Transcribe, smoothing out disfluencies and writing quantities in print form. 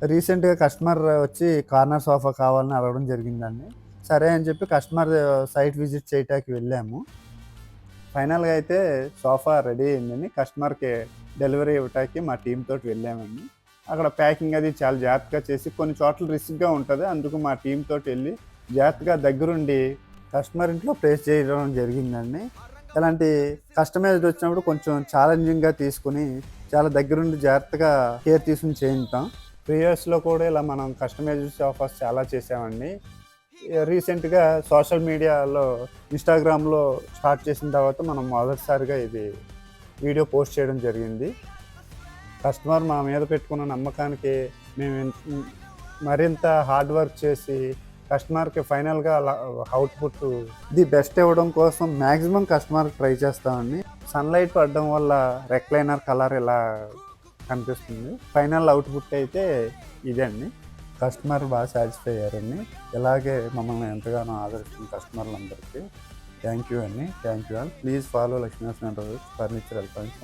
రీసెంట్‌గా కస్టమర్ వచ్చి corner sofa కావాలని అడగడం జరిగిందండి. సరే అని చెప్పి కస్టమర్ సైట్ విజిట్ చేయటానికి వెళ్ళాము. ఫైనల్‌గా అయితే సోఫా రెడీ అయిందండి. కస్టమర్‌కి డెలివరీ ఇవ్వటానికి మా టీమ్ తోటి వెళ్ళామండి. అక్కడ ప్యాకింగ్ అది చాలా జాగ్రత్తగా చేసి కొన్ని చోట్ల రిస్క్‌గా ఉంటది. అందుకు మా టీమ్ తోటెళ్ళి జాగ్రత్తగా దగ్గరుండి కస్టమర్ ఇంట్లో ప్లేస్ చేయడం జరిగిందండి. ఇలాంటి కస్టమైజ్డ్ వచ్చినప్పుడు కొంచెం ఛాలెంజింగ్‌గా తీసుకొని చాలా దగ్గరుండి జాగ్రత్తగా కేర్ తీసుకొని చేయించుతాం. ప్రీవియస్‌లో కూడా ఇలా మనం కస్టమైజ్డ్ సోఫాస్ చాలా చేసామండి. రీసెంట్‌గా సోషల్ మీడియాలో ఇన్‌స్టాగ్రామ్‌లో స్టార్ట్ చేసిన తర్వాత మనం మొదటిసారిగా ఇది వీడియో పోస్ట్ చేయడం జరిగింది. కస్టమర్ మా మీద పెట్టుకున్న నమ్మకానికి మేము మరింత హార్డ్ వర్క్ చేసి కస్టమర్‌కి ఫైనల్‌గా అవుట్‌పుట్ ది బెస్ట్ ఇవ్వడం కోసం మాక్సిమం కస్టమర్‌కి ట్రై చేస్తామండి. సన్‌లైట్ పడడం వల్ల రెక్లైనర్ కలర్ ఇలా కనిపిస్తుంది. ఫైనల్ అవుట్‌పుట్ అయితే ఇదండి. కస్టమర్ బాగా సాటిస్ఫై అయ్యారండి. ఇలాగే మమ్మల్ని ఎంతగానో ఆదరిస్తున్న కస్టమర్లందరికీ థ్యాంక్ యూ అండి. Thank you all. Please follow Lakshmi Narasimha furniture electronics.